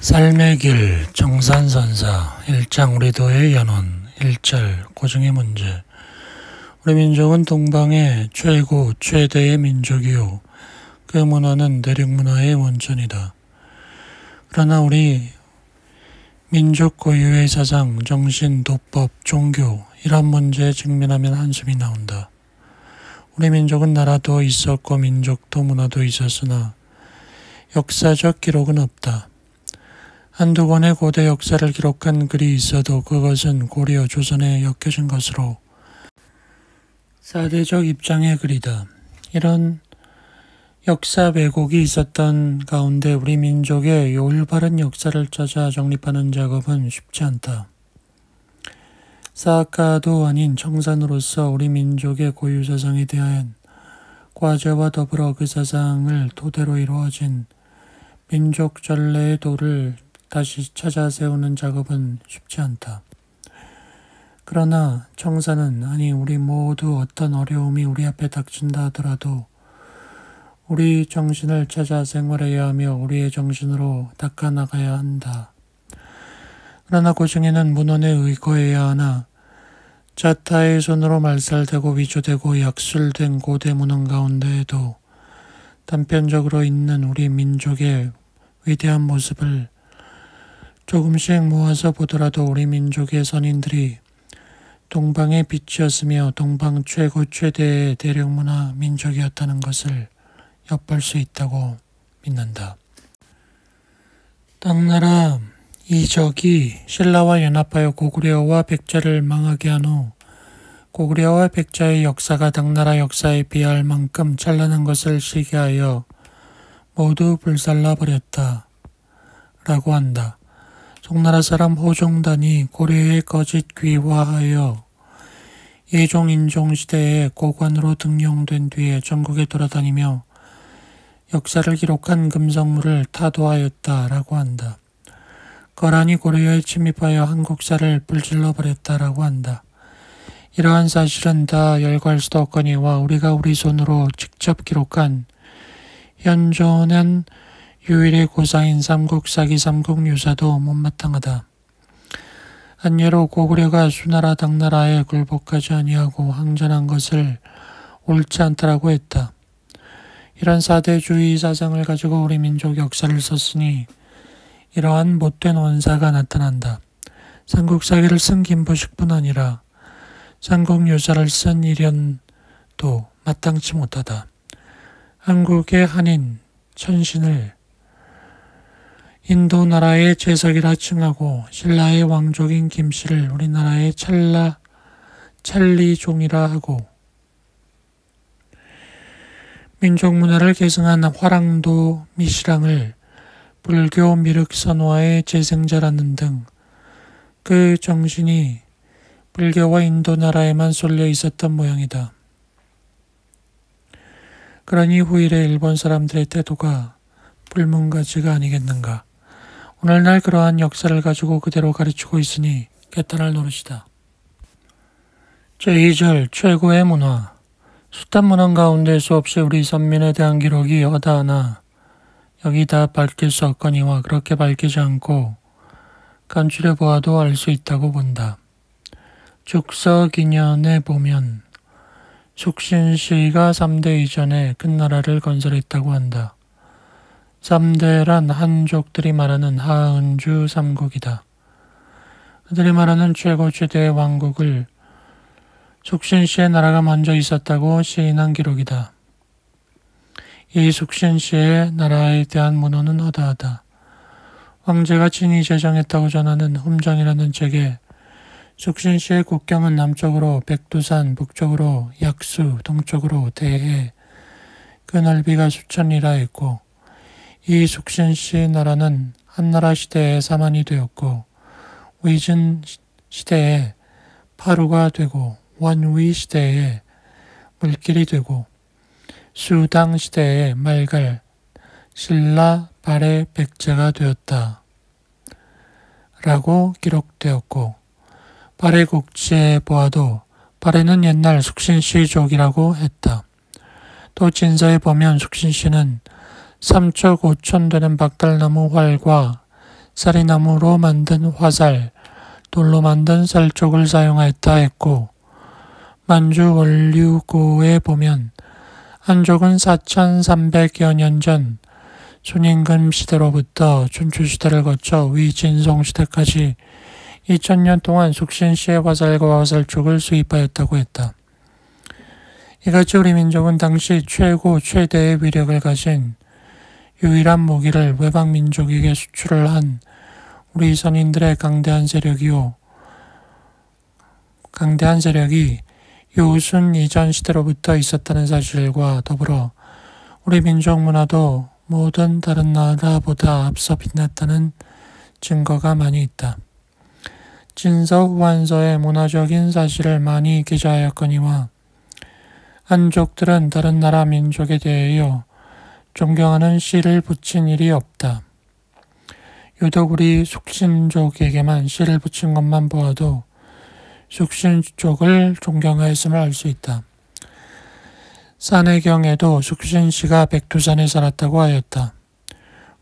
삶의 길 정산선사 1장 우리도의 연원 1절 고증의 문제. 우리 민족은 동방의 최고 최대의 민족이요 그 문화는 대륙문화의 원천이다. 그러나 우리 민족 고유의 사상, 정신, 도법, 종교 이런 문제에 직면하면 한숨이 나온다. 우리 민족은 나라도 있었고 민족도 문화도 있었으나 역사적 기록은 없다. 한두 권의 고대 역사를 기록한 글이 있어도 그것은 고려 조선에 엮여진 것으로 사대적 입장의 글이다. 이런 역사 왜곡이 있었던 가운데 우리 민족의 올바른 역사를 찾아 정립하는 작업은 쉽지 않다. 사학가도 아닌 청산으로서 우리 민족의 고유 사상에 대한 과제와 더불어 그 사상을 토대로 이루어진 민족 전례의 도를 다시 찾아 세우는 작업은 쉽지 않다. 그러나 청산은 아니 우리 모두 어떤 어려움이 우리 앞에 닥친다 하더라도 우리 정신을 찾아 생활해야 하며 우리의 정신으로 닦아나가야 한다. 그러나 고증에는 문헌에 의거해야 하나 자타의 손으로 말살되고 위조되고 약술된 고대 문헌 가운데에도 단편적으로 있는 우리 민족의 위대한 모습을 조금씩 모아서 보더라도 우리 민족의 선인들이 동방의 빛이었으며 동방 최고 최대의 대륙문화 민족이었다는 것을 엿볼 수 있다고 믿는다. 당나라 이적이 신라와 연합하여 고구려와 백자를 망하게 한 후 고구려와 백자의 역사가 당나라 역사에 비할 만큼 찬란한 것을 시기하여 모두 불살라 버렸다. 라고 한다. 송나라 사람 호종단이 고려에 거짓 귀화하여 예종 인종 시대에 고관으로 등용된 뒤에 전국에 돌아다니며 역사를 기록한 금성물을 타도하였다라고 한다. 거란이 고려에 침입하여 한국사를 불질러 버렸다라고 한다. 이러한 사실은 다 열거할 수도 없거니와 우리가 우리 손으로 직접 기록한 현존한 유일의 고사인 삼국사기 삼국유사도 못마땅하다. 한예로 고구려가 수나라 당나라에 굴복하지 아니하고 항전한 것을 옳지 않다라고 했다. 이런 사대주의 사상을 가지고 우리 민족 역사를 썼으니 이러한 못된 원사가 나타난다. 삼국사기를 쓴 김부식뿐 아니라 삼국유사를 쓴 이련도 마땅치 못하다. 한국의 한인 천신을 인도 나라의 제석이라 칭하고 신라의 왕족인 김씨를 우리나라의 찰리종이라 하고 민족 문화를 계승한 화랑도 미시랑을 불교 미륵선화의 재생자라는 등 그 정신이 불교와 인도 나라에만 쏠려 있었던 모양이다. 그러니 후일의 일본 사람들의 태도가 불문가지가 아니겠는가. 오늘날 그러한 역사를 가지고 그대로 가르치고 있으니 개탄할 노릇이다. 제2절 최고의 문화. 숱한 문헌 가운데 수없이 우리 선민에 대한 기록이 허다하나 여기 다 밝힐 수 없거니와 그렇게 밝히지 않고 간추려 보아도 알 수 있다고 본다. 죽서기년에 보면 숙신시가 3대 이전에 큰 나라를 건설했다고 한다. 3대란 한족들이 말하는 하은주 삼국이다. 그들이 말하는 최고 최대의 왕국을 숙신시의 나라가 먼저 있었다고 시인한 기록이다. 이 숙신시의 나라에 대한 문헌은 허다하다. 황제가 친히 제정했다고 전하는 흠정이라는 책에 숙신시의 국경은 남쪽으로 백두산, 북쪽으로 약수, 동쪽으로 대해, 그 넓이가 수천이라 했고 이 숙신시 나라는 한나라 시대에 사만이 되었고 위진 시대에 파루가 되고 원위 시대에 물길이 되고 수당 시대에 말갈, 신라, 발해, 백제가 되었다. 라고 기록되었고 발해 국지에 보아도 발해는 옛날 숙신시족이라고 했다. 또 진서에 보면 숙신시는 3척 5천 되는 박달나무 활과 사리나무로 만든 화살, 돌로 만든 쌀쪽을 사용하였다 했고, 만주 원류고에 보면 한족은 4300여 년 전 순임금 시대로부터 춘추시대를 거쳐 위진송 시대까지 2000년 동안 숙신시의 화살과 화살촉을 수입하였다고 했다. 이같이 우리 민족은 당시 최대의 위력을 가진 유일한 무기를 외방 민족에게 수출을 한 우리 선인들의 강대한 세력이 요순 이전 시대로부터 있었다는 사실과 더불어 우리 민족 문화도 모든 다른 나라보다 앞서 빛났다는 증거가 많이 있다. 진서 후한서에 문화적인 사실을 많이 기재하였거니와 한족들은 다른 나라 민족에 대하여 존경하는 시를 붙인 일이 없다. 유독 우리 숙신족에게만 시를 붙인 것만 보아도 숙신족을 존경하였음을 알 수 있다. 산해경에도 숙신씨가 백두산에 살았다고 하였다.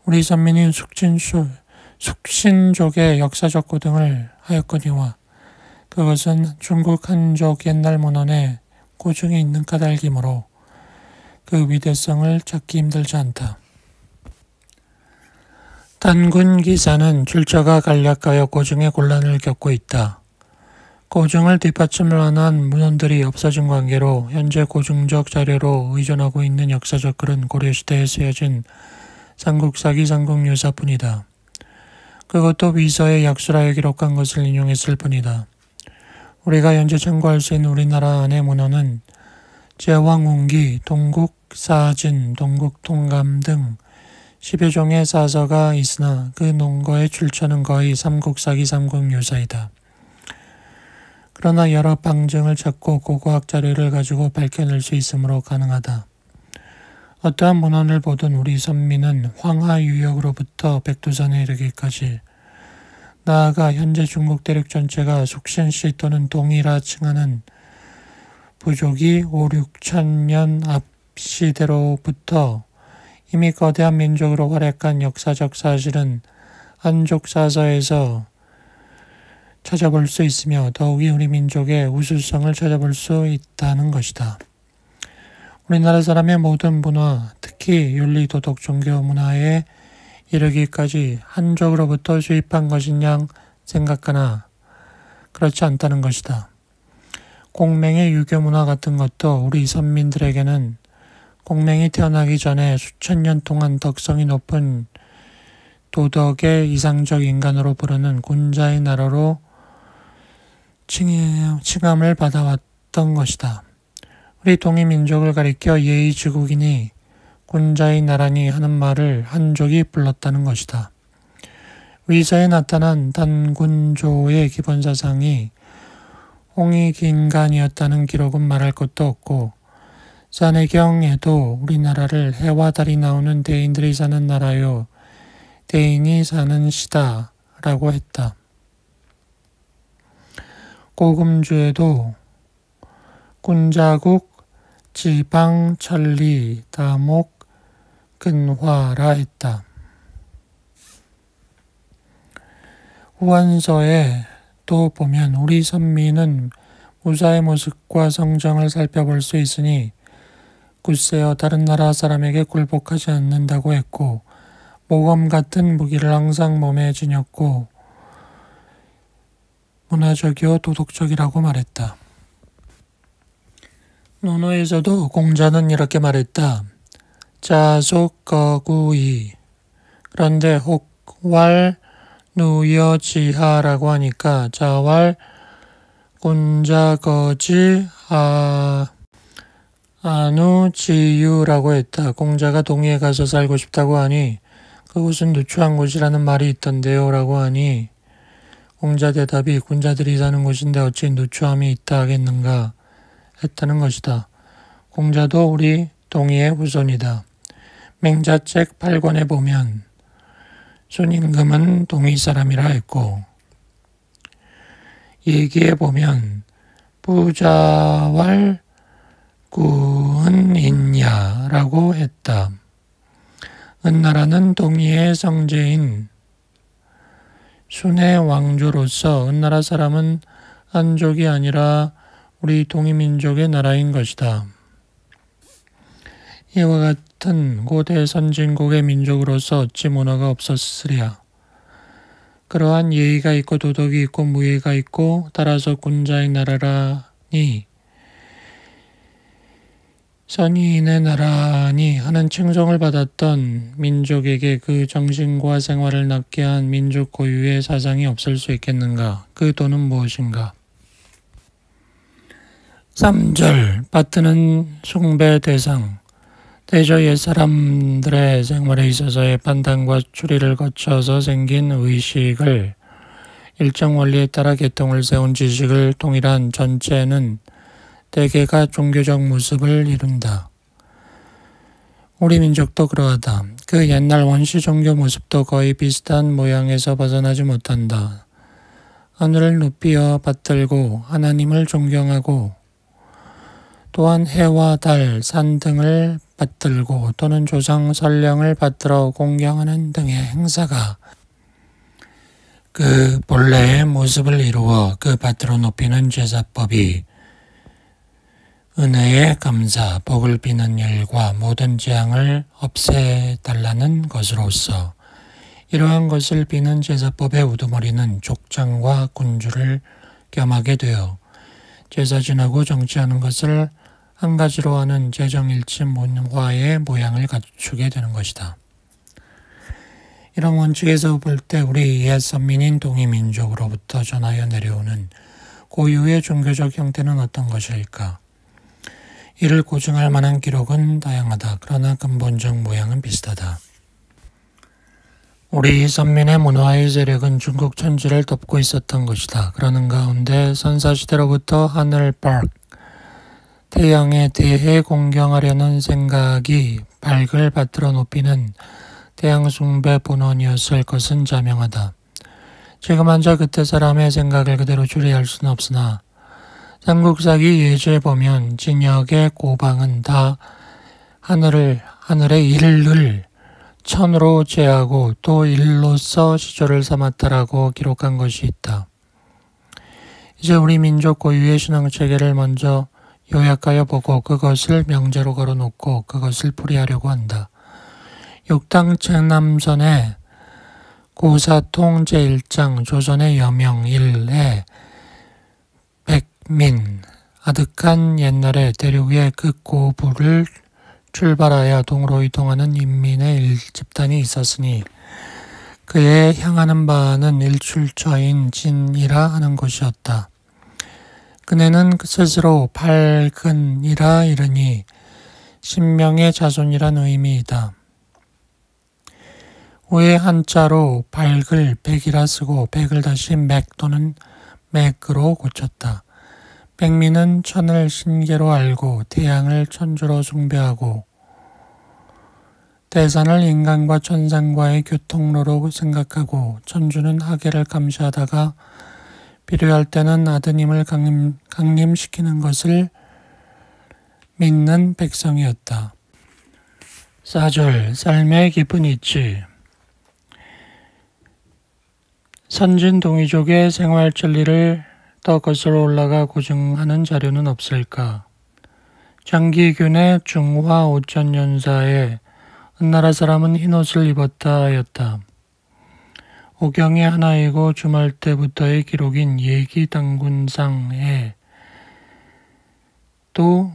우리 선민인 숙신족의 역사적 고등을 하였거니와 그것은 중국 한족 옛날 문헌에 고증이 있는 까닭이므로 그 위대성을 찾기 힘들지 않다. 단군 기사는 출처가 간략하여 고증의 곤란을 겪고 있다. 고증을 뒷받침을 하는 문헌들이 없어진 관계로 현재 고증적 자료로 의존하고 있는 역사적 글은 고려시대에 쓰여진 삼국사기 삼국유사뿐이다. 그것도 위서에 약수라에 기록한 것을 인용했을 뿐이다. 우리가 현재 참고할 수 있는 우리나라 안의 문헌은 제왕운기, 동국사진, 동국통감 등 10여 종의 사서가 있으나 그 논거의 출처는 거의 삼국사기 삼국유사이다. 그러나 여러 방증을 찾고 고고학 자료를 가지고 밝혀낼 수 있으므로 가능하다. 어떠한 문헌을 보든 우리 선민은 황하유역으로부터 백두산에 이르기까지 나아가 현재 중국 대륙 전체가 숙신시 또는 동이라 칭하는 부족이 5, 6천 년 앞 시대로부터 이미 거대한 민족으로 활약한 역사적 사실은 한족 사서에서 찾아볼 수 있으며 더욱이 우리 민족의 우수성을 찾아볼 수 있다는 것이다. 우리나라 사람의 모든 문화, 특히 윤리, 도덕, 종교, 문화에 이르기까지 한족으로부터 수입한 것인 양 생각하나 그렇지 않다는 것이다. 공맹의 유교 문화 같은 것도 우리 선민들에게는 공맹이 태어나기 전에 수천 년 동안 덕성이 높은 도덕의 이상적 인간으로 부르는 군자의 나라로 칭함을 받아왔던 것이다. 우리 동이민족을 가리켜 예의지국이니 군자의 나라니 하는 말을 한족이 불렀다는 것이다. 위서에 나타난 단군조의 기본사상이 홍익인간이었다는 기록은 말할 것도 없고 산해경에도 우리나라를 해와 달이 나오는 대인들이 사는 나라요 대인이 사는 시다 라고 했다. 고금주에도 군자국 지방 천리 다목 근화라 했다. 후한서에 또 보면 우리 선민은 무사의 모습과 성정을 살펴볼 수 있으니 굳세어 다른 나라 사람에게 굴복하지 않는다고 했고 모검 같은 무기를 항상 몸에 지녔고 문화적이요 도덕적이라고 말했다. 논어에서도 공자는 이렇게 말했다. 자속거구이. 그런데 혹왈 누여지하라고 하니까 자왈 군자거지 아누지유라고 했다. 공자가 동해에 가서 살고 싶다고 하니 그곳은 누추한 곳이라는 말이 있던데요 라고 하니 공자 대답이 군자들이 사는 곳인데 어찌 누추함이 있다 하겠는가 했다는 것이다. 공자도 우리 동의의 후손이다. 맹자책 8권에 보면 순임금은 동의 사람이라 했고 얘기에 보면 부자왈 구은인야라고 했다. 은나라는 동의의 성제인 순의 왕조로서 은나라 사람은 한족이 아니라 우리 동이민족의 나라인 것이다. 이와 같은 고대 선진국의 민족으로서 어찌 문화가 없었으랴. 그러한 예의가 있고 도덕이 있고 무예가 있고 따라서 군자의 나라라니 선의인의 나라니 하는 칭송을 받았던 민족에게 그 정신과 생활을 낳게 한 민족 고유의 사상이 없을 수 있겠는가? 그 도는 무엇인가? 3절 받드는 숭배 대상 대저 옛사람들의 생활에 있어서의 판단과 추리를 거쳐서 생긴 의식을 일정 원리에 따라 계통을 세운 지식을 통일한 전체는 대개가 종교적 모습을 이룬다. 우리 민족도 그러하다. 그 옛날 원시 종교 모습도 거의 비슷한 모양에서 벗어나지 못한다. 하늘을 높이어 받들고 하나님을 존경하고 또한 해와 달, 산 등을 받들고 또는 조상 선령을 받들어 공경하는 등의 행사가 그 본래의 모습을 이루어 그 받들어 높이는 제사법이 은혜에 감사, 복을 비는 일과 모든 재앙을 없애달라는 것으로서 이러한 것을 비는 제사법의 우두머리는 족장과 군주를 겸하게 되어 제사 지내고 정치하는 것을 한 가지로 하는 재정일치 문화의 모양을 갖추게 되는 것이다. 이런 원칙에서 볼 때 우리 옛 선민인 동이민족으로부터 전하여 내려오는 고유의 종교적 형태는 어떤 것일까? 이를 고증할 만한 기록은 다양하다. 그러나 근본적 모양은 비슷하다. 우리 선민의 문화의 세력은 중국 천지를 덮고 있었던 것이다. 그러는 가운데 선사시대로부터 하늘 박, 태양에 대해 공경하려는 생각이 밝을 받들어 높이는 태양숭배 본원이었을 것은 자명하다. 지금 한자 그때 사람의 생각을 그대로 추리할 수는 없으나 삼국사기 예제에 보면 진역의 고방은 다 하늘의 일을 천으로 제하고 또 일로서 시조를 삼았다라고 기록한 것이 있다. 이제 우리 민족 고유의 신앙체계를 먼저 요약하여 보고 그것을 명제로 걸어놓고 그것을 풀이하려고 한다. 육당 책남선의 고사통 제1장 조선의 여명 1에 백민 아득한 옛날에 대륙의 극고부를 출발하여 동으로 이동하는 인민의 일집단이 있었으니 그의 향하는 바는 일출처인 진이라 하는 곳이었다. 그네는 스스로 밝은이라 이르니 신명의 자손이란 의미이다. 후에 한자로 밝을 백이라 쓰고 백을 다시 맥 또는 맥으로 고쳤다. 백민은 천을 신계로 알고 태양을 천주로 숭배하고 대산을 인간과 천상과의 교통로로 생각하고 천주는 하계를 감시하다가 필요할 때는 아드님을 강림시키는 것을 믿는 백성이었다. 4절 삶의 깊은 이치 선진 동이족의 생활 진리를 더 거슬러 올라가 고증하는 자료는 없을까? 장기균의 중화 오천연사에 은나라 사람은 흰옷을 입었다 하였다. 오경의 하나이고 주말 때부터의 기록인 예기당군상에 또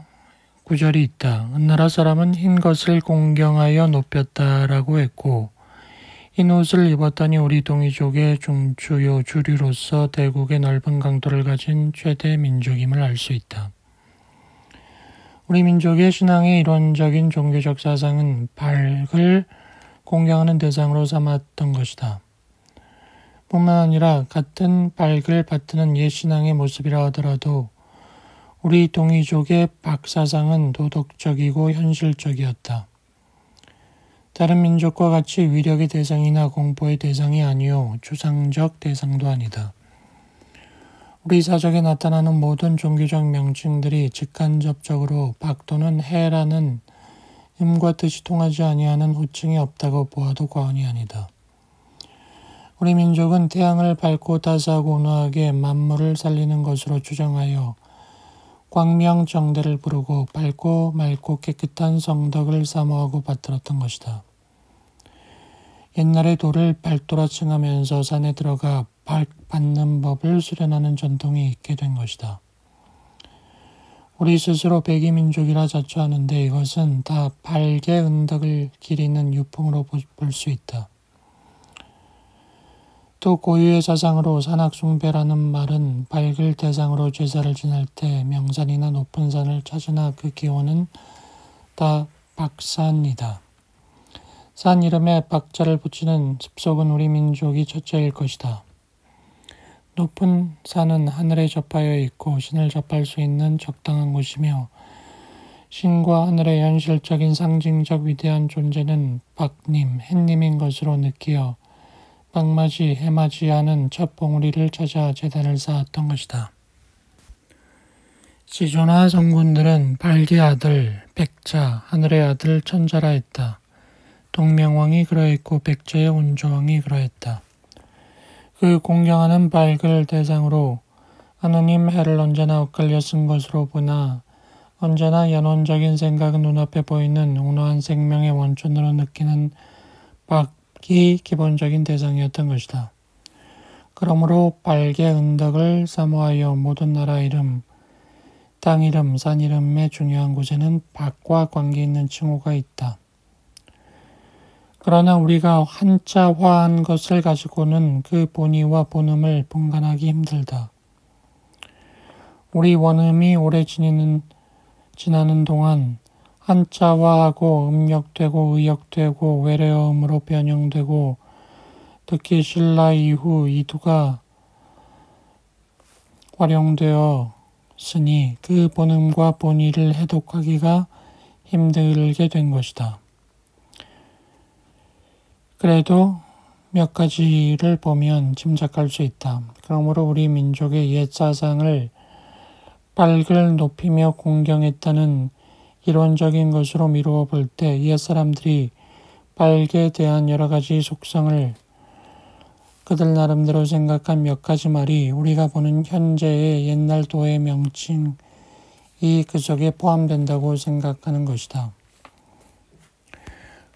구절이 있다. 은나라 사람은 흰 것을 공경하여 높였다라고 했고 흰 옷을 입었다니 우리 동이족의 중추요 주류로서 대국의 넓은 강도를 가진 최대 민족임을 알 수 있다. 우리 민족의 신앙의 이론적인 종교적 사상은 밝을 공경하는 대상으로 삼았던 것이다. 뿐만 아니라 같은 밝을 받드는 옛 신앙의 모습이라 하더라도 우리 동이족의 박사상은 도덕적이고 현실적이었다. 다른 민족과 같이 위력의 대상이나 공포의 대상이 아니요 추상적 대상도 아니다. 우리 사적에 나타나는 모든 종교적 명칭들이 직간접적으로 박 또는 해라는 음과 뜻이 통하지 아니하는 호칭이 없다고 보아도 과언이 아니다. 우리 민족은 태양을 밝고 따스하고 온화하게 만물을 살리는 것으로 주장하여 광명정대를 부르고 밝고 맑고 깨끗한 성덕을 사모하고 받들었던 것이다. 옛날에 돌을 발도라 칭하면서 산에 들어가 받는 법을 수련하는 전통이 있게 된 것이다. 우리 스스로 백이민족이라 자처하는데 이것은 다 발개 은덕을 기리는 유풍으로 볼 수 있다. 또 고유의 사상으로 산악숭배라는 말은 밝을 대상으로 제사를 지낼 때 명산이나 높은 산을 찾으나 그 기원은 다 박산이다. 산 이름에 박자를 붙이는 습속은 우리 민족이 첫째일 것이다. 높은 산은 하늘에 접하여 있고 신을 접할 수 있는 적당한 곳이며 신과 하늘의 현실적인 상징적 위대한 존재는 박님, 햇님인 것으로 느끼어 박맞이, 해맞이하는 첫 봉우리를 찾아 제단을 쌓았던 것이다. 시조나 성군들은 발기 아들, 백자, 하늘의 아들 천자라 했다. 동명왕이 그러했고 백제의 운조왕이 그러했다. 그 공경하는 밝을 대상으로 하느님 해를 언제나 엇갈려 쓴 것으로 보나 언제나 연원적인 생각은 눈앞에 보이는 온화한 생명의 원천으로 느끼는 박이 기본적인 대상이었던 것이다. 그러므로 밝의 은덕을 사모하여 모든 나라 이름, 땅 이름, 산 이름의 중요한 곳에는 박과 관계 있는 칭호가 있다. 그러나 우리가 한자화한 것을 가지고는 그 본의와 본음을 분간하기 힘들다. 우리 원음이 오래 지나는 동안 한자화하고 음역되고 의역되고 외래어음으로 변형되고 특히 신라 이후 이두가 활용되었으니 그 본음과 본의를 해독하기가 힘들게 된 것이다. 그래도 몇 가지를 보면 짐작할 수 있다. 그러므로 우리 민족의 옛 사상을 밝을 높이며 공경했다는 이론적인 것으로 미루어 볼 때 옛 사람들이 밝에 대한 여러 가지 속성을 그들 나름대로 생각한 몇 가지 말이 우리가 보는 현재의 옛날 도의 명칭이 그 속에 포함된다고 생각하는 것이다.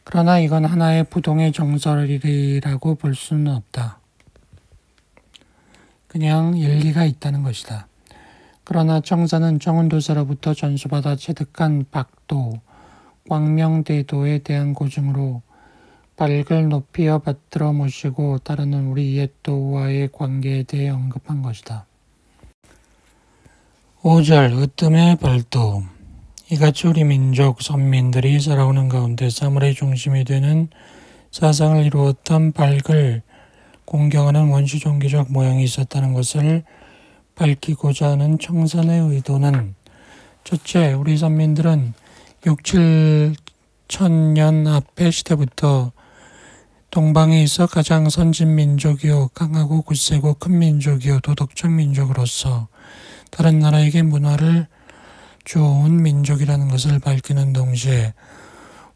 그러나 이건 하나의 부동의 정설이라고 볼 수는 없다. 그냥 일리가 있다는 것이다. 그러나 청사는 정은도사로부터 전수받아 체득한 박도, 광명대도에 대한 고증으로 밝을 높이어 받들어 모시고 따르는 우리 옛도와의 관계에 대해 언급한 것이다. 5절 으뜸의 발도 이같이 우리 민족 선민들이 살아오는 가운데 사물의 중심이 되는 사상을 이루었던 밝을 공경하는 원시종교적 모양이 있었다는 것을 밝히고자 하는 청산의 의도는 첫째, 우리 선민들은 6, 7천년 앞의 시대부터 동방에 있어 가장 선진민족이요 강하고 굳세고 큰 민족이요 도덕적 민족으로서 다른 나라에게 문화를 주어온 민족이라는 것을 밝히는 동시에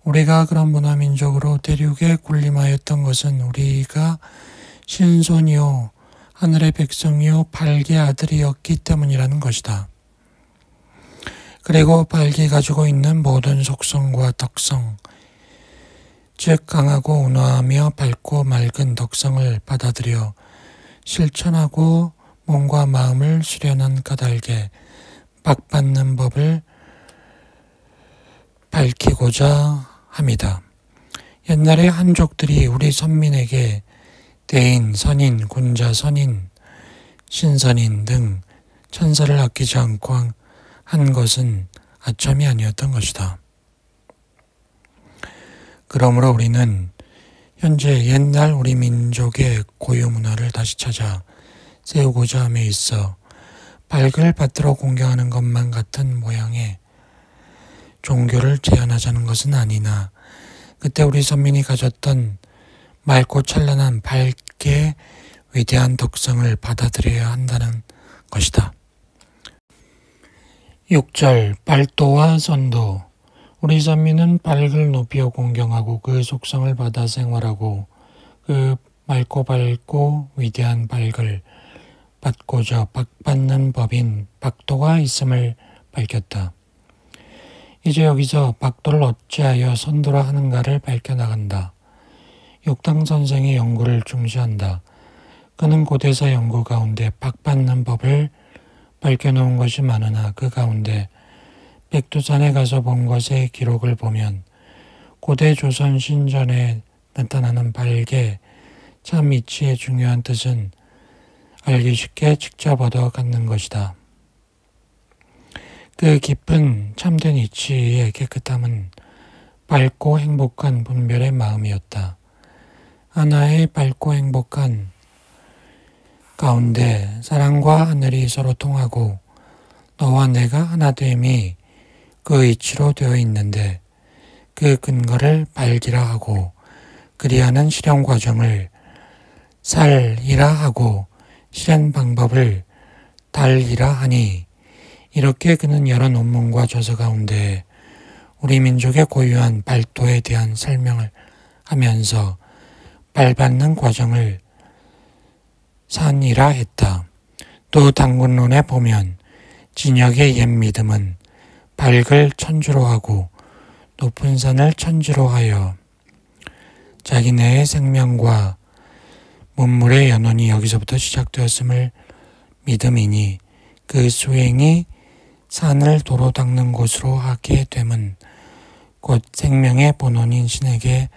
우리가 그런 문화민족으로 대륙에 군림하였던 것은 우리가 신손이요 하늘의 백성이요 발기의 아들이었기 때문이라는 것이다. 그리고 발기 가지고 있는 모든 속성과 덕성, 즉 강하고 온화하며 밝고 맑은 덕성을 받아들여 실천하고 몸과 마음을 수련한 까닭에 박받는 법을 밝히고자 합니다. 옛날에 한족들이 우리 선민에게 대인, 선인, 군자, 선인, 신선인 등 천사를 아끼지 않고 한 것은 아첨이 아니었던 것이다. 그러므로 우리는 현재 옛날 우리 민족의 고유 문화를 다시 찾아 세우고자 함에 있어 밝을 받들어 공경하는 것만 같은 모양의 종교를 제안하자는 것은 아니나 그때 우리 선민이 가졌던 맑고 찬란한 밝게 위대한 덕성을 받아들여야 한다는 것이다. 6절 발도와 선도 우리 선민은 밝을 높여 공경하고 그 속성을 받아 생활하고 그 맑고 밝고 위대한 밝을 받고자 박받는 법인 박도가 있음을 밝혔다. 이제 여기서 박도를 어찌하여 선도라 하는가를 밝혀나간다. 육당 선생의 연구를 중시한다. 그는 고대사 연구 가운데 박받는 법을 밝혀놓은 것이 많으나 그 가운데 백두산에 가서 본 것의 기록을 보면 고대 조선 신전에 나타나는 밝의 참 이치의 중요한 뜻은 알기 쉽게 직접 얻어 갖는 것이다. 그 깊은 참된 이치의 깨끗함은 밝고 행복한 분별의 마음이었다. 하나의 밝고 행복한 가운데 사랑과 하늘이 서로 통하고 너와 내가 하나됨이 그 이치로 되어 있는데 그 근거를 밝이라 하고 그리하는 실현 과정을 살이라 하고 실현 방법을 달이라 하니 이렇게 그는 여러 논문과 저서 가운데 우리 민족의 고유한 발도에 대한 설명을 하면서 발받는 과정을 산이라 했다. 또 당군론에 보면 진역의 옛 믿음은 밝을 천주로 하고 높은 산을 천지로 하여 자기네의 생명과 문물의 연원이 여기서부터 시작되었음을 믿음이니 그 수행이 산을 도로 닦는 곳으로 하게 됨은 곧 생명의 본원인 신에게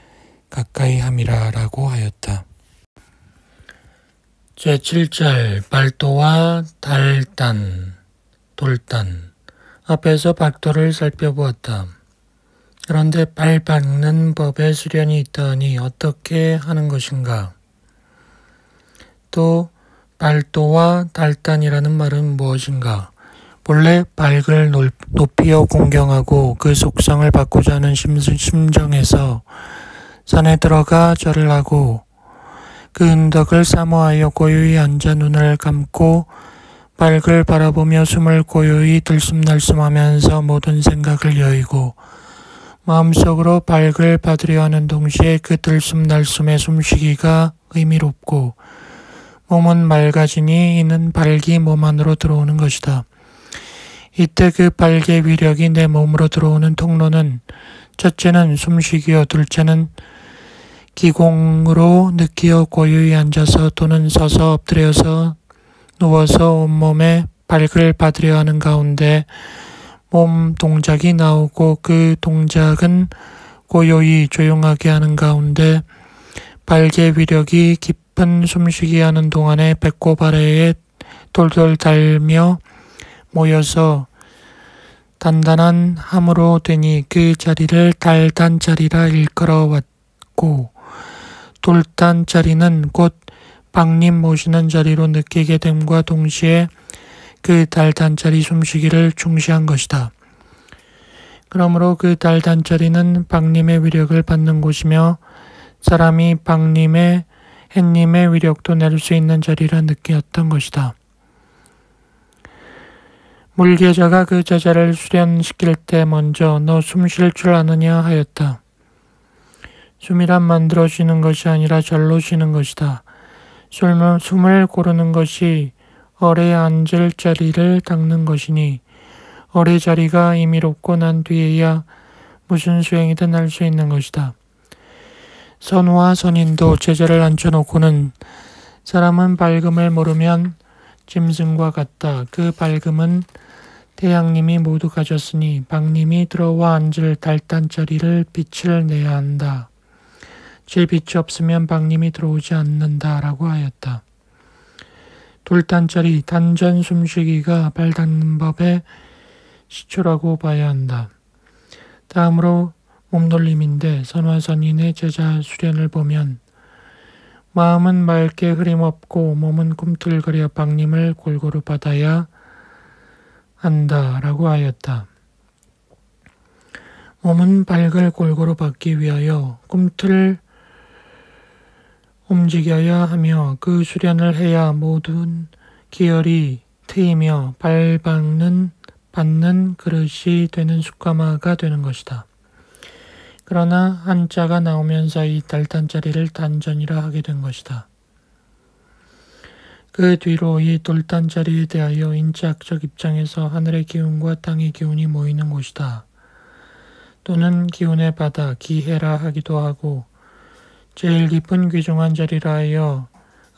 가까이 함이라 라고 하였다. 제7절 발도와 달단, 돌단 앞에서 박도를 살펴보았다. 그런데 발받는 법에 수련이 있다니 어떻게 하는 것인가? 또 발도와 달단이라는 말은 무엇인가? 본래 밝을 높이어 공경하고 그 속성을 받고자 하는 심정에서 산에 들어가 절을 하고 그 은덕을 사모하여 고요히 앉아 눈을 감고 밝을 바라보며 숨을 고요히 들숨날숨하면서 모든 생각을 여의고 마음속으로 밝을 받으려 하는 동시에 그 들숨날숨의 숨쉬기가 의미롭고 몸은 맑아지니 이는 밝이 몸 안으로 들어오는 것이다. 이때 그 밝의 위력이 내 몸으로 들어오는 통로는 첫째는 숨쉬기요, 둘째는 기공으로 느끼어 고요히 앉아서 또는 서서 엎드려서 누워서 온몸에 밝을 받으려 하는 가운데 몸 동작이 나오고 그 동작은 고요히 조용하게 하는 가운데 밝의 위력이 깊은 숨쉬기 하는 동안에 배꼽 아래에 돌돌 달며 모여서 단단한 함으로 되니 그 자리를 달단자리라 일컬어 왔고 돌단자리는 곧 박님 모시는 자리로 느끼게 됨과 동시에 그 달단자리 숨쉬기를 중시한 것이다. 그러므로 그 달단자리는 박님의 위력을 받는 곳이며 사람이 박님의 햇님의 위력도 낼 수 있는 자리라 느꼈던 것이다. 물계자가 그 제자를 수련시킬 때 먼저 너 숨 쉴 줄 아느냐 하였다. 숨이란 만들어 쉬는 것이 아니라 절로 쉬는 것이다. 숨을 고르는 것이 어뢰에 앉을 자리를 닦는 것이니 어뢰 자리가 임의롭고 난 뒤에야 무슨 수행이든 할 수 있는 것이다. 선우와 선인도 제자를 앉혀놓고는 사람은 밝음을 모르면 짐승과 같다. 그 밝음은 태양님이 모두 가졌으니 박님이 들어와 앉을 달단자리를 빛을 내야 한다. 제 빛이 없으면 박님이 들어오지 않는다 라고 하였다. 돌단자리 단전 숨쉬기가 발 닦는 법의 시초라고 봐야 한다. 다음으로 몸놀림인데 선화 선인의 제자 수련을 보면 마음은 맑게 흐림없고 몸은 꿈틀거려 박님을 골고루 받아야 한다 라고 하였다. 몸은 밝을 골고루 받기 위하여 꿈틀 움직여야 하며 그 수련을 해야 모든 기혈이 트이며 받는 그릇이 되는 숯가마가 되는 것이다. 그러나 한자가 나오면서 이 달단자리를 단전이라 하게 된 것이다. 그 뒤로 이 돌단자리에 대하여 인지학적 입장에서 하늘의 기운과 땅의 기운이 모이는 곳이다. 또는 기운의 바다, 기해라 하기도 하고 제일 깊은 귀중한 자리라 하여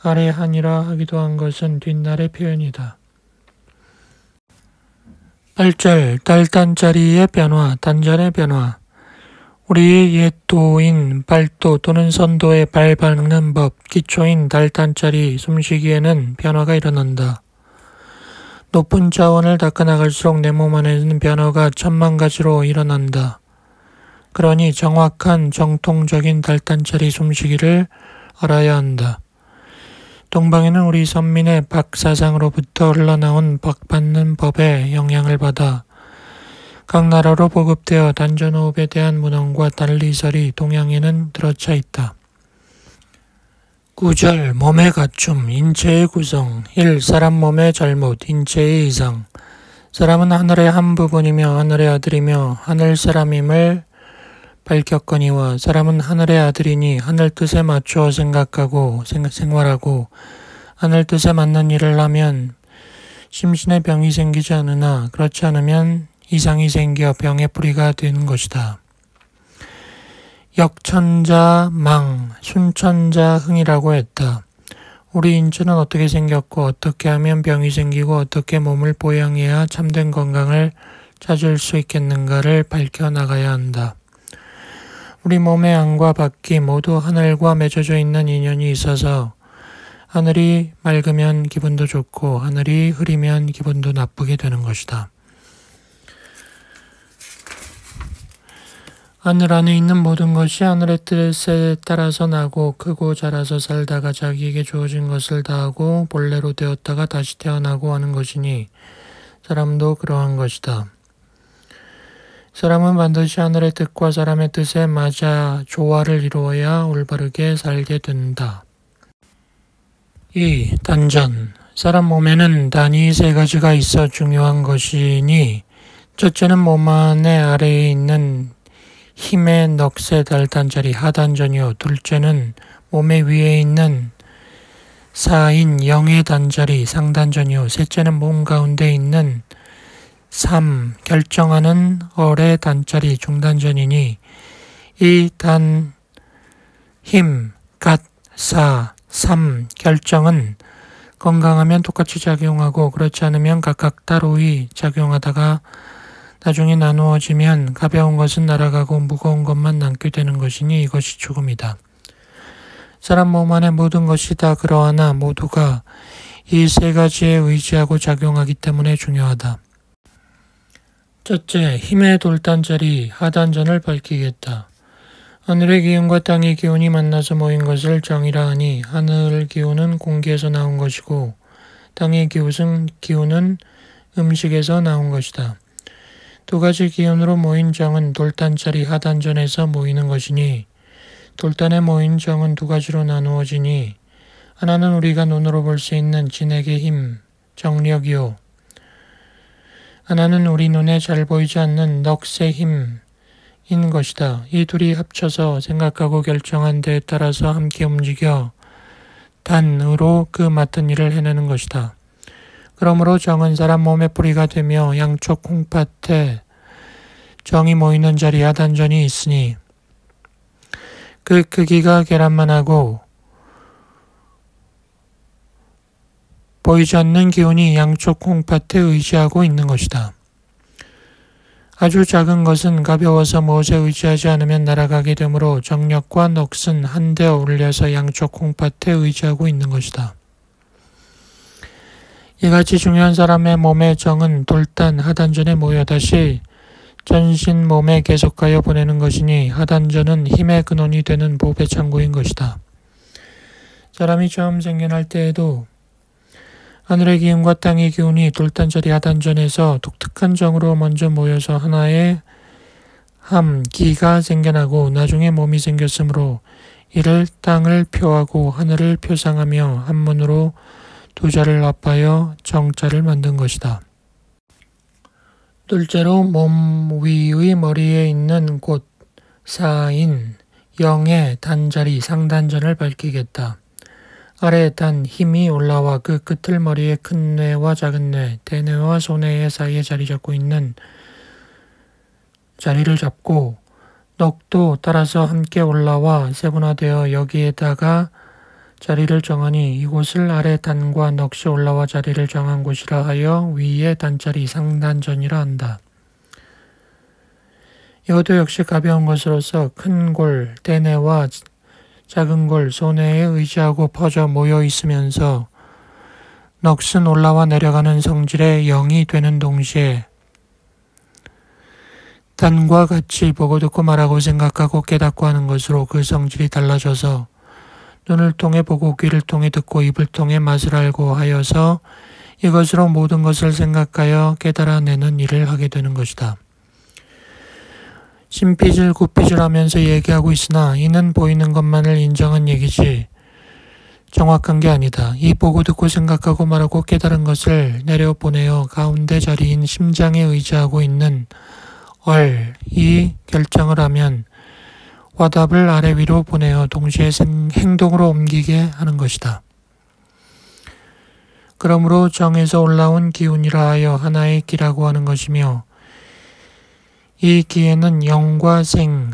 아래한이라 하기도 한 것은 뒷날의 표현이다. 8절 달단자리의 변화, 단전의 변화. 우리의 옛 도인 발도 또는 선도의 발 밟는 법, 기초인 달단자리 숨쉬기에는 변화가 일어난다. 높은 차원을 닦아나갈수록 내 몸 안에는 변화가 천만 가지로 일어난다. 그러니 정확한 정통적인 달단자리 숨쉬기를 알아야 한다. 동방에는 우리 선민의 박사장으로부터 흘러나온 박받는 법의 영향을 받아 각 나라로 보급되어 단전호흡에 대한 문헌과 단리설이 동양에는 들어차 있다. 9절 몸의 갖춤, 인체의 구성 1. 사람 몸의 잘못, 인체의 이상. 사람은 하늘의 한 부분이며 하늘의 아들이며 하늘 사람임을 밝혔거니와 사람은 하늘의 아들이니 하늘 뜻에 맞추어 생각하고 생활하고 하늘 뜻에 맞는 일을 하면 심신의 병이 생기지 않으나 그렇지 않으면 이상이 생겨 병의 뿌리가 되는 것이다. 역천자 망, 순천자 흥이라고 했다. 우리 인체는 어떻게 생겼고 어떻게 하면 병이 생기고 어떻게 몸을 보양해야 참된 건강을 찾을 수 있겠는가를 밝혀나가야 한다. 우리 몸의 안과 밖이 모두 하늘과 맺어져 있는 인연이 있어서 하늘이 맑으면 기분도 좋고 하늘이 흐리면 기분도 나쁘게 되는 것이다. 하늘 안에 있는 모든 것이 하늘의 뜻에 따라서 나고 크고 자라서 살다가 자기에게 주어진 것을 다하고 본래로 되었다가 다시 태어나고 하는 것이니 사람도 그러한 것이다. 사람은 반드시 하늘의 뜻과 사람의 뜻에 맞아 조화를 이루어야 올바르게 살게 된다. 2. 단전. 사람 몸에는 단위 세 가지가 있어 중요한 것이니 첫째는 몸 안에 아래에 있는 힘의 넋의 달단자리 하단전이요. 둘째는 몸의 위에 있는 사인 영의 단자리 상단전이요. 셋째는 몸 가운데 있는 3. 결정하는 얼의 단자리 중단전이니 이 단, 힘, 갓, 사, 3 결정은 건강하면 똑같이 작용하고 그렇지 않으면 각각 따로이 작용하다가 나중에 나누어지면 가벼운 것은 날아가고 무거운 것만 남게 되는 것이니 이것이 죽음이다. 사람 몸 안의 모든 것이 다 그러하나 모두가 이 세 가지에 의지하고 작용하기 때문에 중요하다. 첫째, 힘의 돌단자리 하단전을 밝히겠다. 하늘의 기운과 땅의 기운이 만나서 모인 것을 정이라 하니 하늘 기운은 공기에서 나온 것이고 땅의 기운은 음식에서 나온 것이다. 두 가지 기운으로 모인 정은 돌단자리 하단전에서 모이는 것이니 돌단에 모인 정은 두 가지로 나누어지니 하나는 우리가 눈으로 볼 수 있는 진액의 힘, 정력이요. 하나는 우리 눈에 잘 보이지 않는 넋의 힘인 것이다. 이 둘이 합쳐서 생각하고 결정한 데에 따라서 함께 움직여 단으로 그 맡은 일을 해내는 것이다. 그러므로 정은 사람 몸의 뿌리가 되며 양쪽 콩팥에 정이 모이는 자리 하단전이 있으니 그 크기가 계란만 하고 보이지 않는 기운이 양쪽 콩팥에 의지하고 있는 것이다. 아주 작은 것은 가벼워서 무엇에 의지하지 않으면 날아가게 되므로 정력과 넋은 한데 어울려서 양쪽 콩팥에 의지하고 있는 것이다. 이같이 중요한 사람의 몸의 정은 돌단 하단전에 모여 다시 전신 몸에 계속하여 보내는 것이니 하단전은 힘의 근원이 되는 보배 창고인 것이다. 사람이 처음 생겨날 때에도 하늘의 기운과 땅의 기운이 돌단자리 하단전에서 독특한 정으로 먼저 모여서 하나의 기가 생겨나고 나중에 몸이 생겼으므로 이를 땅을 표하고 하늘을 표상하며 한문으로 두 자를 합하여 정자를 만든 것이다. 둘째로 몸 위의 머리에 있는 곳 사인 영의 단자리 상단전을 밝히겠다. 아래 단 힘이 올라와 그 끝을 머리의 큰 뇌와 작은 뇌, 대뇌와 소뇌의 사이에 자리 잡고 있는 자리를 잡고 넋도 따라서 함께 올라와 세분화되어 여기에다가 자리를 정하니 이곳을 아래 단과 넋이 올라와 자리를 정한 곳이라 하여 위의 단자리 상단전이라 한다. 이것도 역시 가벼운 것으로서 큰 골, 대뇌와 작은 골, 소뇌에 의지하고 퍼져 모여 있으면서 넋은 올라와 내려가는 성질의 영이 되는 동시에 단과 같이 보고 듣고 말하고 생각하고 깨닫고 하는 것으로 그 성질이 달라져서 눈을 통해 보고 귀를 통해 듣고 입을 통해 맛을 알고 하여서 이것으로 모든 것을 생각하여 깨달아내는 일을 하게 되는 것이다. 심피질 구피질 하면서 얘기하고 있으나 이는 보이는 것만을 인정한 얘기지 정확한 게 아니다. 이 보고 듣고 생각하고 말하고 깨달은 것을 내려보내어 가운데 자리인 심장에 의지하고 있는 이 결정을 하면 화답을 아래 위로 보내어 동시에 행동으로 옮기게 하는 것이다. 그러므로 정에서 올라온 기운이라 하여 하나의 기라고 하는 것이며 이 기에는 영과 생,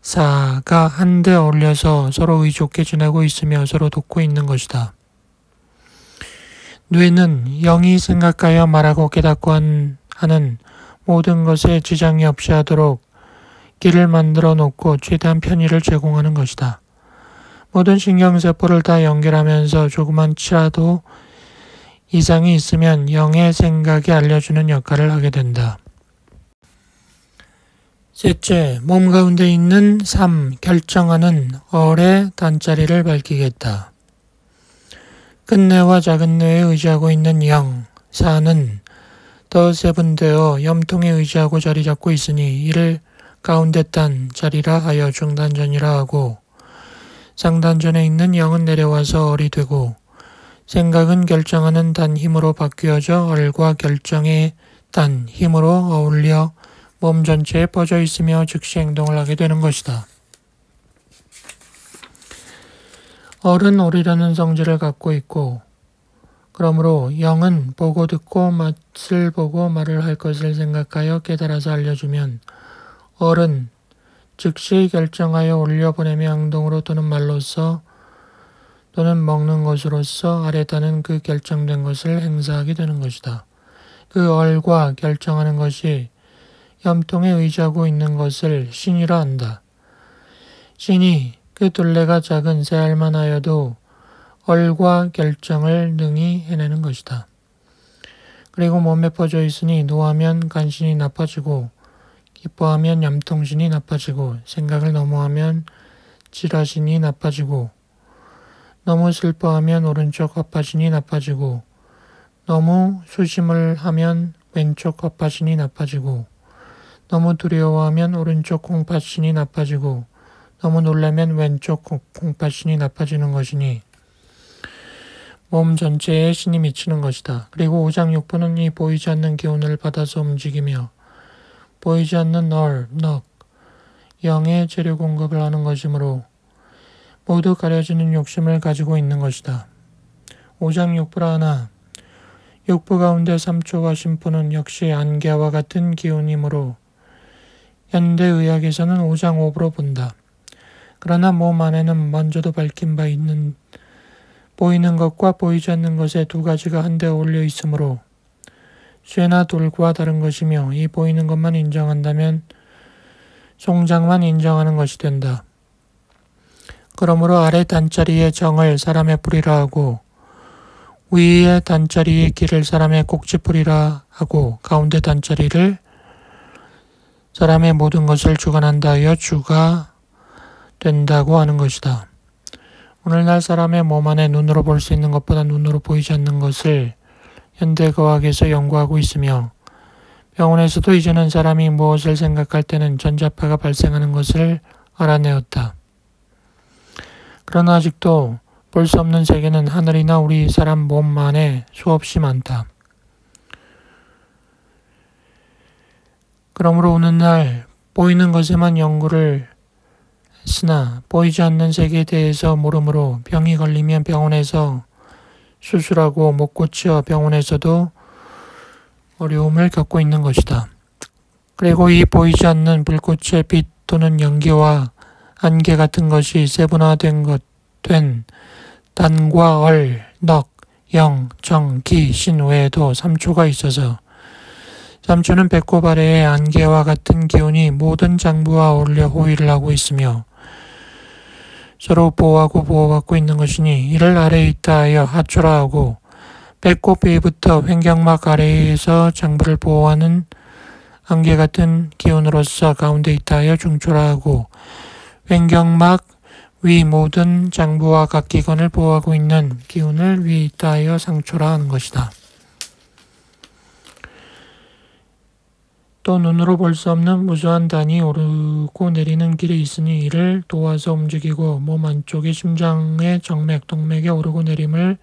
사가 한데 어울려서 서로 의좋게 지내고 있으며 서로 돕고 있는 것이다. 뇌는 영이 생각하여 말하고 깨닫고 하는 모든 것에 지장이 없이 하도록 길을 만들어 놓고 최대한 편의를 제공하는 것이다. 모든 신경세포를 다 연결하면서 조그만치라도 이상이 있으면 영의 생각에 알려주는 역할을 하게 된다. 셋째, 몸 가운데 있는 결정하는 얼의 단자리를 밝히겠다. 큰 뇌와 작은 뇌에 의지하고 있는 영, 사는 더 세분되어 염통에 의지하고 자리 잡고 있으니 이를 가운데 단 자리라 하여 중단전이라 하고 상단전에 있는 영은 내려와서 얼이 되고 생각은 결정하는 단 힘으로 바뀌어져 얼과 결정의 단 힘으로 어울려 몸 전체에 퍼져 있으며 즉시 행동을 하게 되는 것이다. 얼은 오리라는 성질을 갖고 있고 그러므로 영은 보고 듣고 맛을 보고 말을 할 것을 생각하여 깨달아서 알려주면 얼은 즉시 결정하여 올려보내며 행동으로 또는 말로써 또는 먹는 것으로서 아래다는 그 결정된 것을 행사하게 되는 것이다. 그 얼과 결정하는 것이 염통에 의지하고 있는 것을 신이라 한다. 신이 그 둘레가 작은 새알만 하여도 얼과 결정을 능히 해내는 것이다. 그리고 몸에 퍼져 있으니 노하면 간신히 나빠지고 기뻐하면 염통신이 나빠지고 생각을 너무하면 지라신이 나빠지고 너무 슬퍼하면 오른쪽 헛파신이 나빠지고 너무 수심을 하면 왼쪽 헛파신이 나빠지고 너무 두려워하면 오른쪽 공파신이 나빠지고 너무 놀라면 왼쪽 공파신이 나빠지는 것이니 몸 전체에 신이 미치는 것이다. 그리고 오장육부는 이 보이지 않는 기운을 받아서 움직이며 보이지 않는 넋, 영의 재료 공급을 하는 것이므로 모두 가려지는 욕심을 가지고 있는 것이다. 오장육부라 하나 육부 가운데 삼초와 심포는 역시 안개와 같은 기운이므로 현대의학에서는 오장오부로 본다. 그러나 몸 안에는 먼저도 밝힌 바 있는 보이는 것과 보이지 않는 것의 두 가지가 한데 어울려 있으므로 쇠나 돌과 다른 것이며 이 보이는 것만 인정한다면 송장만 인정하는 것이 된다. 그러므로 아래 단자리의 정을 사람의 뿌리라 하고 위의 단자리의 길을 사람의 꼭지뿌리라 하고 가운데 단자리를 사람의 모든 것을 주관한다 하여 주가 된다고 하는 것이다. 오늘날 사람의 몸 안에 눈으로 볼 수 있는 것보다 눈으로 보이지 않는 것을 현대과학에서 연구하고 있으며 병원에서도 이제는 사람이 무엇을 생각할 때는 전자파가 발생하는 것을 알아내었다. 그러나 아직도 볼 수 없는 세계는 하늘이나 우리 사람 몸 안에 수없이 많다. 그러므로 오늘날 보이는 것에만 연구를 했으나 보이지 않는 세계에 대해서 모르므로 병이 걸리면 병원에서 수술하고 못 고쳐 병원에서도 어려움을 겪고 있는 것이다. 그리고 이 보이지 않는 불꽃의 빛 또는 연기와 안개 같은 것이 세분화된 단과 얼, 넉, 영, 정, 기, 신 외에도 3초가 있어서 3초는 배꼽 아래의 안개와 같은 기운이 모든 장부와 어울려 호위를 하고 있으며 서로 보호하고 보호받고 있는 것이니 이를 아래에 있다 하여 하초라 하고 배꼽 위부터 횡격막 아래에서 장부를 보호하는 안개 같은 기운으로서 가운데 있다 하여 중초라 하고 횡격막 위 모든 장부와 각 기관을 보호하고 있는 기운을 위에 있다 하여 상초라 하는 것이다. 또 눈으로 볼 수 없는 무수한 단이 오르고 내리는 길이 있으니 이를 도와서 움직이고 몸 안쪽의 심장의 정맥, 동맥에 오르고 내림을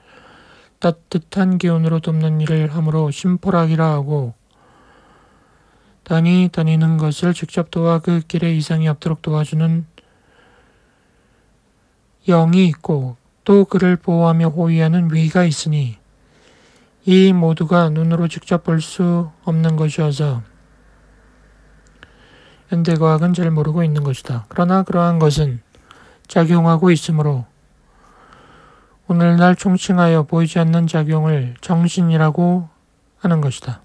따뜻한 기운으로 돕는 일을 함으로 심포락이라 하고 단이 다니는 것을 직접 도와 그 길에 이상이 없도록 도와주는 영이 있고 또 그를 보호하며 호위하는 위가 있으니 이 모두가 눈으로 직접 볼 수 없는 것이어서 현대과학은 잘 모르고 있는 것이다. 그러나 그러한 것은 작용하고 있으므로 오늘날 총칭하여 보이지 않는 작용을 정신이라고 하는 것이다.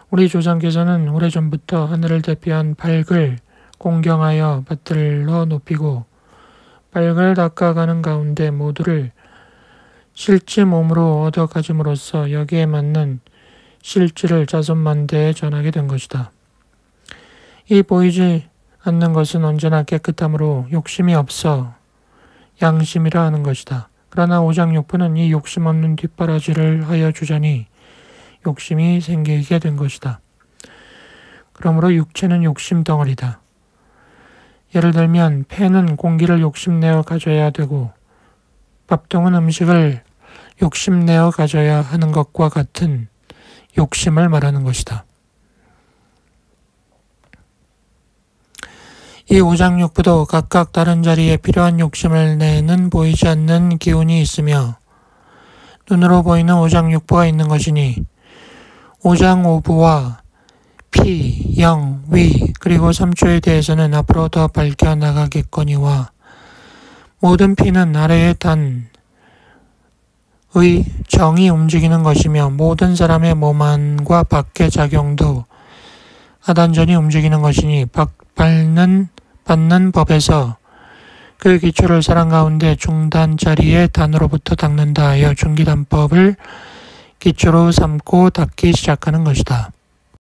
우리 조상께서는 오래전부터 하늘을 대표한 밝을 공경하여 받들러 높이고 밝을 닦아가는 가운데 모두를 실지 몸으로 얻어 가짐으로써 여기에 맞는 실지를 자손만대에 전하게 된 것이다. 이 보이지 않는 것은 언제나 깨끗함으로 욕심이 없어 양심이라 하는 것이다. 그러나 오장육부는 이 욕심 없는 뒷바라지를 하여 주자니 욕심이 생기게 된 것이다. 그러므로 육체는 욕심 덩어리다. 예를 들면 폐는 공기를 욕심내어 가져야 되고 밥통은 음식을 욕심내어 가져야 하는 것과 같은 욕심을 말하는 것이다. 이 오장육부도 각각 다른 자리에 필요한 욕심을 내는 보이지 않는 기운이 있으며 눈으로 보이는 오장육부가 있는 것이니 오장오부와 피, 영, 위 그리고 3초에 대해서는 앞으로 더 밝혀나가겠거니와 모든 피는 아래의 단의 정이 움직이는 것이며 모든 사람의 몸 안과 밖의 작용도 하단전이 움직이는 것이니 받는 법에서 그 기초를 사람 가운데 중단 자리의 단으로부터 닦는다 하여 중기단법을 기초로 삼고 닦기 시작하는 것이다.